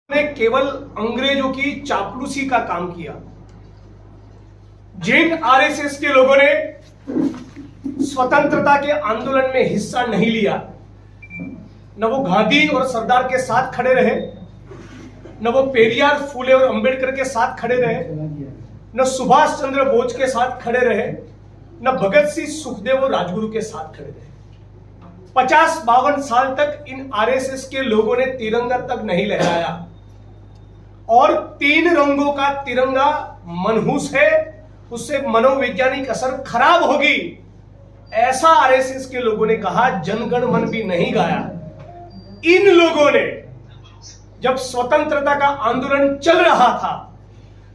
ने केवल अंग्रेजों की चापलूसी का काम किया। जिन आरएसएस के लोगों ने स्वतंत्रता के आंदोलन में हिस्सा नहीं लिया, न वो गांधी और सरदार के साथ खड़े रहे, न वो पेरियार, फूले और अंबेडकर के साथ खड़े रहे, न सुभाष चंद्र बोस के साथ खड़े रहे, न भगत सिंह, सुखदेव और राजगुरु के साथ खड़े रहे। 50-52 साल तक इन आरएसएस के लोगों ने तिरंगा तक नहीं लहराया और 3 रंगों का तिरंगा मनहूस है, उससे मनोवैज्ञानिक असर खराब होगी, ऐसा आरएसएस के लोगों ने कहा। जनगण मन भी नहीं गाया। इन लोगों ने जब स्वतंत्रता का आंदोलन चल रहा था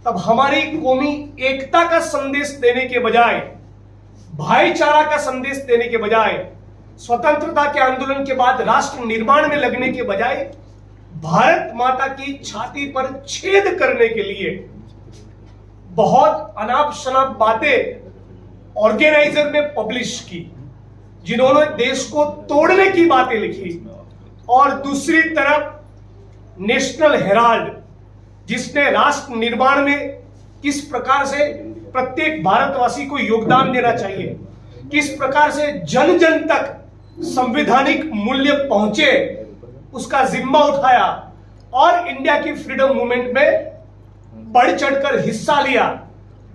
तब हमारी कौमी एकता का संदेश देने के बजाय, भाईचारा का संदेश देने के बजाय, स्वतंत्रता के आंदोलन के बाद राष्ट्र निर्माण में लगने के बजाय भारत माता की छाती पर छेद करने के लिए बहुत अनाप शनाप बातें ऑर्गेनाइजर ने पब्लिश की, जिन्होंने देश को तोड़ने की बातें लिखी। और दूसरी तरफ नेशनल हेराल्ड, जिसने राष्ट्र निर्माण में किस प्रकार से प्रत्येक भारतवासी को योगदान देना चाहिए, किस प्रकार से जन जन तक संवैधानिक मूल्य पहुंचे, उसका जिम्मा उठाया और इंडिया की फ्रीडम मूवमेंट में बढ़ चढ़कर हिस्सा लिया।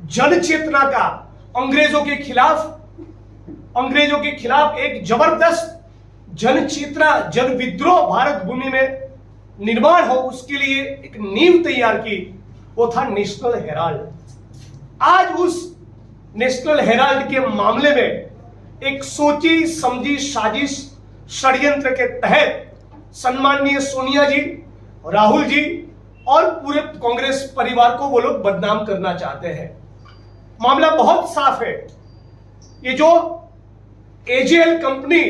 जन चेतना का अंग्रेजों के खिलाफ एक जबरदस्त जन चेतना, जन विद्रोह भारत भूमि में निर्माण हो, उसके लिए एक नींव तैयार की, वो था नेशनल हेराल्ड। आज उस नेशनल हेराल्ड के मामले में एक सोची समझी साजिश, षड्यंत्र के तहत सम्माननीय सोनिया जी, राहुल जी और पूरे कांग्रेस परिवार को वो लोग बदनाम करना चाहते हैं। मामला बहुत साफ है। ये जो एजेएल कंपनी,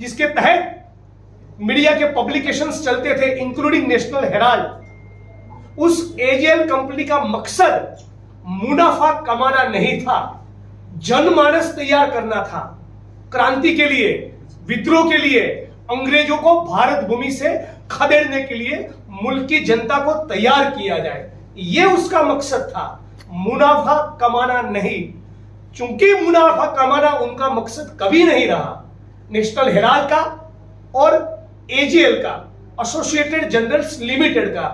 जिसके तहत मीडिया के पब्लिकेशंस चलते थे इंक्लूडिंग नेशनल हेराल्ड, उस एजेएल कंपनी का मकसद मुनाफा कमाना नहीं था, जनमानस तैयार करना था। क्रांति के लिए, विद्रोह के लिए, अंग्रेजों को भारत भूमि से खदेड़ने के लिए मुल्क की जनता को तैयार किया जाए, यह उसका मकसद था, मुनाफा कमाना नहीं। चूंकि मुनाफा कमाना उनका मकसद कभी नहीं रहा, नेशनल हेराल्ड का और एजेएल का, एसोसिएटेड जर्नल्स लिमिटेड का,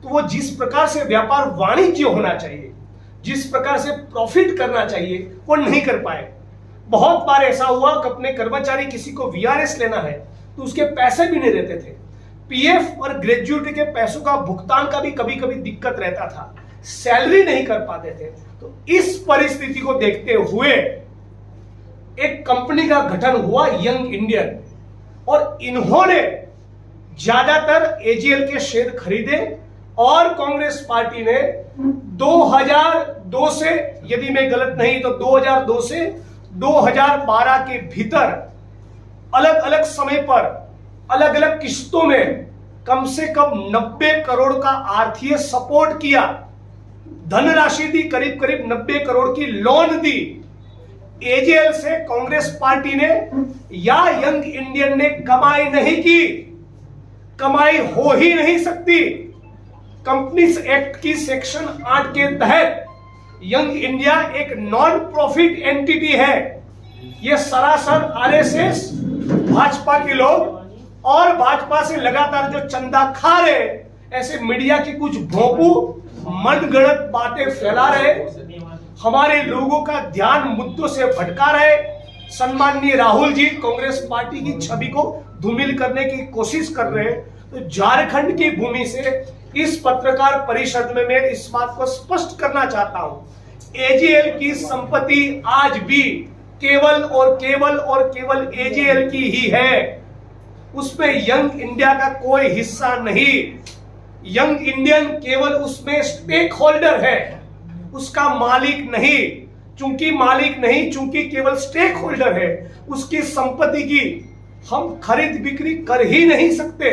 तो वो जिस प्रकार से व्यापार वाणिज्य होना चाहिए, जिस प्रकार से प्रॉफिट करना चाहिए, वो नहीं कर पाए। बहुत बार ऐसा हुआ कि अपने कर्मचारी किसी को वीआरएस लेना है तो उसके पैसे भी नहीं देते थे। पीएफ और ग्रेजुएटी के पैसों का भुगतान का भी कभी कभी दिक्कत रहता था, सैलरी नहीं कर पाते थे। तो इस परिस्थिति को देखते हुए एक कंपनी का गठन हुआ, यंग इंडियन, और इन्होंने ज्यादातर एजेएल के शेयर खरीदे और कांग्रेस पार्टी ने 2002 से, यदि मैं गलत नहीं तो 2002 से 2012 के भीतर अलग अलग समय पर, अलग अलग किस्तों में कम से कम 90 करोड़ का आर्थिक सपोर्ट किया, धनराशि दी, करीब करीब 90 करोड़ की लोन दी। एजेएल से कांग्रेस पार्टी ने या यंग इंडियन ने कमाई नहीं की, कमाई हो ही नहीं सकती। कंपनीज एक्ट की सेक्शन 8 के तहत यंग इंडिया एक नॉन प्रॉफिट एंटिटी है। यह सरासर आरएसएस, भाजपा के लोग और भाजपा से लगातार जो चंदा खा रहे, ऐसे मीडिया की कुछ भोंपू मनगढ़ंत बातें फैला रहे, हमारे लोगों का ध्यान मुद्दों से भटका रहे। सम्माननीय राहुल जी कांग्रेस पार्टी की छवि को धूमिल करने की कोशिश कर रहे हैं। तो झारखंड की भूमि से इस पत्रकार परिषद में मैं इस बात को स्पष्ट करना चाहता हूं, एजेएल की संपत्ति आज भी केवल और केवल एजेएल की ही है, उसमें यंग इंडिया का कोई हिस्सा नहीं। यंग इंडियन केवल उसमें स्टेक होल्डर है, उसका मालिक नहीं। चूंकि केवल स्टेक होल्डर है, उसकी संपत्ति की हम खरीद बिक्री कर ही नहीं सकते।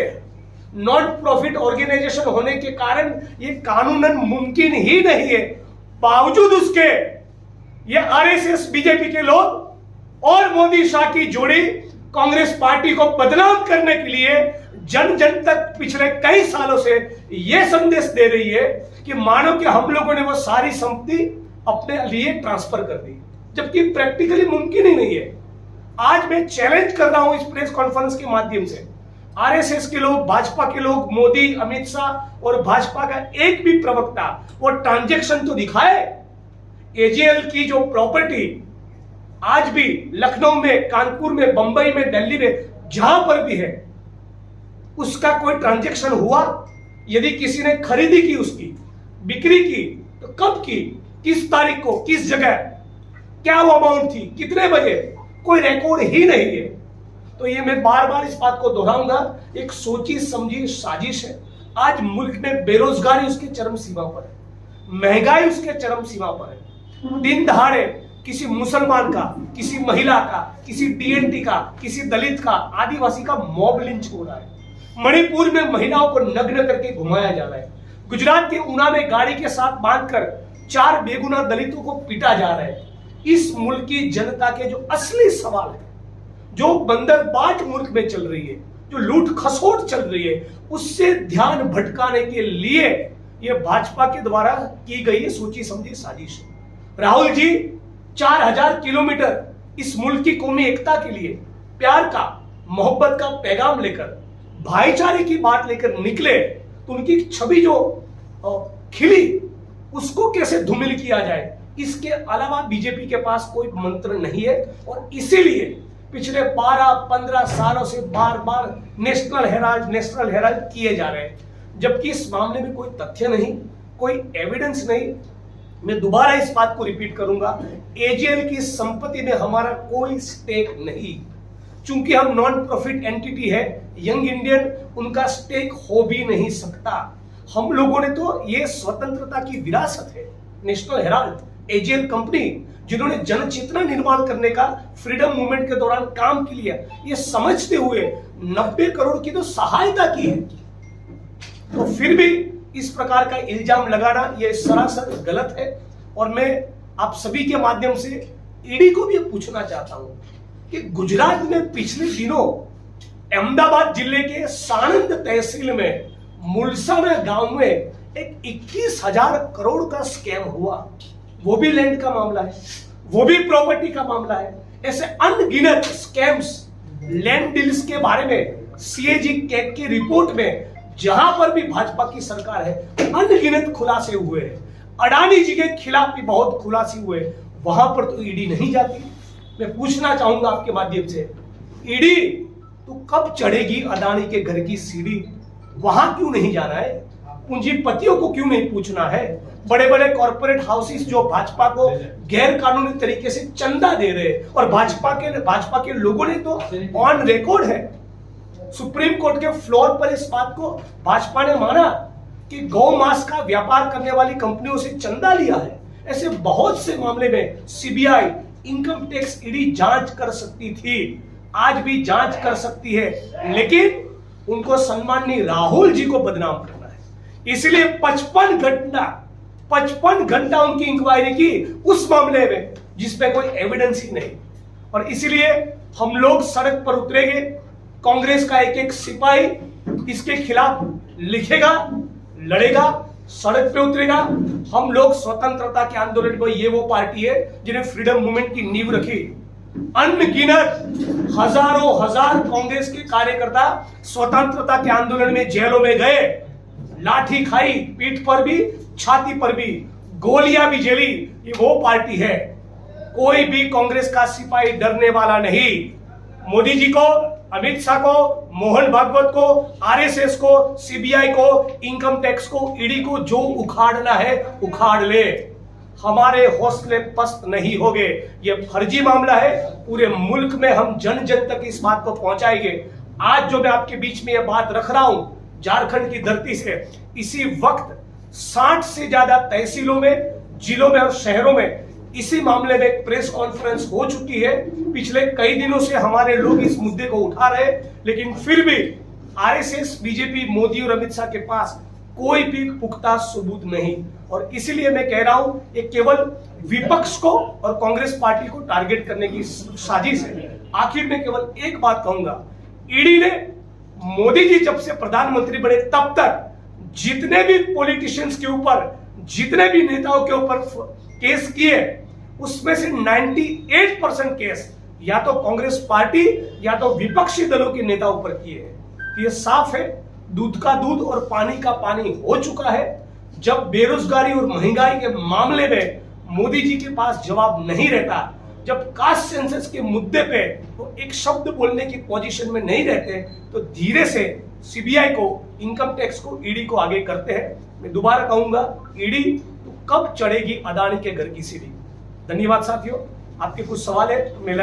नॉन प्रॉफिट ऑर्गेनाइजेशन होने के कारण ये कानूनन मुमकिन ही नहीं है। बावजूद उसके ये आरएसएस, बीजेपी के लोग और मोदी शाह की जोड़ी कांग्रेस पार्टी को बदनाम करने के लिए जन जन तक पिछले कई सालों से यह संदेश दे रही है कि मानो कि हम लोगों ने वो सारी संपत्ति अपने लिए ट्रांसफर कर दी, जबकि प्रैक्टिकली मुमकिन ही नहीं है। आज मैं चैलेंज कर रहा हूं इस प्रेस कॉन्फ्रेंस के माध्यम से, आरएसएस के लोग, भाजपा के लोग, मोदी, अमित शाह और भाजपा का एक भी प्रवक्ता वो ट्रांजैक्शन तो दिखाए। एजीएल की जो प्रॉपर्टी आज भी लखनऊ में, कानपुर में, बंबई में, दिल्ली में, जहां पर भी है, उसका कोई ट्रांजैक्शन हुआ? यदि किसी ने खरीदी की, उसकी बिक्री की, तो कब की, किस तारीख को, किस जगह, क्या वो अमाउंट थी, कितने बजे? कोई रिकॉर्ड ही नहीं है। तो ये मैं बार बार इस बात को दोहराऊंगा, एक सोची समझी साजिश है। आज मुल्क में बेरोजगारी उसके चरम सीमा पर है, महंगाई उसके चरम सीमा पर है। दिन दहाड़े किसी मुसलमान का, किसी महिला का, किसी डीएनटी का, किसी दलित का, आदिवासी का मॉब लिंच हो रहा है। मणिपुर में महिलाओं को नग्न करके घुमाया जा रहा है। गुजरात के ऊना में गाड़ी के साथ बांधकर 4 बेगुनाह दलितों को पीटा जा रहा है। इस मुल्क की जनता के जो असली सवाल है, जो बंदरबांट मुल्क में चल रही है, जो लूट खसोट चल रही है, उससे ध्यान भटकाने के लिए यह भाजपा के द्वारा की गई है सोची समझी साजिश है। राहुल जी 4000 किलोमीटर इस मुल्क की कौमी एकता के लिए प्यार का, मोहब्बत का पैगाम लेकर, भाईचारे की बात लेकर निकले, तो उनकी छवि जो खिली, उसको कैसे धूमिल किया जाए, इसके अलावा बीजेपी के पास कोई मंत्र नहीं है। और इसीलिए पिछले 12-15 सालों से बार बार नेशनल हेराल्ड किए जा रहे हैं, जबकि इस मामले में कोई तथ्य नहीं, कोई एविडेंस नहीं। मैं दोबारा इस बात को रिपीट करूंगा, एजीएल की संपत्ति में हमारा कोई स्टेक नहीं। चूंकि हम नॉन प्रॉफिट एंटिटी है, यंग इंडियन, उनका स्टेक हो भी नहीं सकता। हम लोगों ने तो ये स्वतंत्रता की विरासत है, नेशनल हेराल्ड, एजीएल कंपनी, जिन्होंने जन चेतना निर्माण करने का फ्रीडम मूवमेंट के दौरान काम किया, ये समझते हुए 90 करोड़ की तो सहायता की है, तो फिर भी इस प्रकार का इल्जाम लगाना यह सरासर गलत है। और मैं आप सभी के माध्यम से ईडी को भी पूछना चाहता हूं कि गुजरात में पिछले दिनों अहमदाबाद जिले के सानंद तहसील में मुलसाना गांव में एक 21,000 करोड़ का स्कैम हुआ। वो भी लैंड का मामला है, वो भी प्रॉपर्टी का मामला है। ऐसे अनगिनत स्कैम्स, लैंड डील्स के बारे में सीएजी कैग की रिपोर्ट में जहां पर भी भाजपा की सरकार है, अनगिनत खुलासे हुए हैं। अडानी जी के खिलाफ भी बहुत खुलासे हुए, वहां पर तो ईडी नहीं जाती। मैं पूछना चाहूंगा आपके माध्यम से, ईडी तो कब चढ़ेगी अडानी के घर की सीढ़ी? वहां क्यों नहीं जाना है? पूंजीपतियों को क्यों नहीं पूछना है? बड़े बड़े कॉर्पोरेट हाउसेस जो भाजपा को गैर कानूनी तरीके से चंदा दे रहे हैं, और भाजपा के लोगों ने तो ऑन रिकॉर्ड है, सुप्रीम कोर्ट के फ्लोर पर इस बात को भाजपा ने माना कि गौ मांस का व्यापार करने वाली कंपनियों से चंदा लिया है। ऐसे बहुत से मामले में सीबीआई, इनकम टैक्स, ईडी जांच कर सकती थी, आज भी जांच कर सकती है, लेकिन उनको सम्माननीय राहुल जी को बदनाम करना है। इसलिए 55 घंटा उनकी इंक्वायरी की उस मामले में जिसपे कोई एविडेंस ही नहीं। और इसलिए हम लोग सड़क पर उतरेंगे, कांग्रेस का एक एक सिपाही इसके खिलाफ लिखेगा, लड़ेगा, सड़क पे उतरेगा। हम लोग स्वतंत्रता के आंदोलन में, ये वो पार्टी है जिन्हें फ्रीडम मूवमेंट की नींव रखी। अनगिनत हजारों हजार कांग्रेस के कार्यकर्ता स्वतंत्रता के आंदोलन में जेलों में गए, लाठी खाई, पीठ पर भी, छाती पर भी, गोलियां भी झेली। ये वो पार्टी है, कोई भी कांग्रेस का सिपाही डरने वाला नहीं। मोदी जी को, अमित शाह को, मोहन भागवत को, आरएसएस को, सीबीआई को, इनकम टैक्स को, ईडी को जो उखाड़ना है उखाड़ ले, हमारे हौसले पस्त नहीं होंगे। ये फर्जी मामला है, पूरे मुल्क में हम जन जन तक इस बात को पहुंचाएंगे। आज जो मैं आपके बीच में ये बात रख रहा हूं, झारखंड की धरती से, इसी वक्त 60 से ज्यादा तहसीलों में, जिलों में और शहरों में इसी मामले में एक प्रेस कॉन्फ्रेंस हो चुकी है। पिछले कई दिनों से हमारे लोग इस मुद्दे को उठा रहे, लेकिन फिर भी आरएसएस, बीजेपी, मोदी और अमित शाह के पास कोई भी पुख्ता सबूत नहीं। और इसीलिए मैं कह रहा हूं, ये केवल विपक्ष को और कांग्रेस पार्टी को टारगेट करने की साजिश है। आखिर में केवल एक बात कहूंगा, ईडी ने मोदी जी जब से प्रधानमंत्री बने तब तक जितने भी पॉलिटिशियंस के ऊपर, जितने भी नेताओं के ऊपर केस किए, उसमें से 98% केस या तो कांग्रेस पार्टी या तो विपक्षी दलों के नेताओं पर किए हैं। ये साफ है, दूध का दूध और पानी का पानी हो चुका है। जब बेरोजगारी और महंगाई के मामले में मोदी जी के पास जवाब नहीं रहता, जब कास्ट सेंसस के मुद्दे पे वो एक शब्द बोलने की पोजीशन में नहीं रहते, तो धीरे से सीबीआई को, इनकम टैक्स को, ईडी को आगे करते हैं। मैं दोबारा कहूंगा, ईडी तो कब चढ़ेगी अदानी के घर की सीढ़ी। धन्यवाद साथियों, आपके कुछ सवाल है तो मैं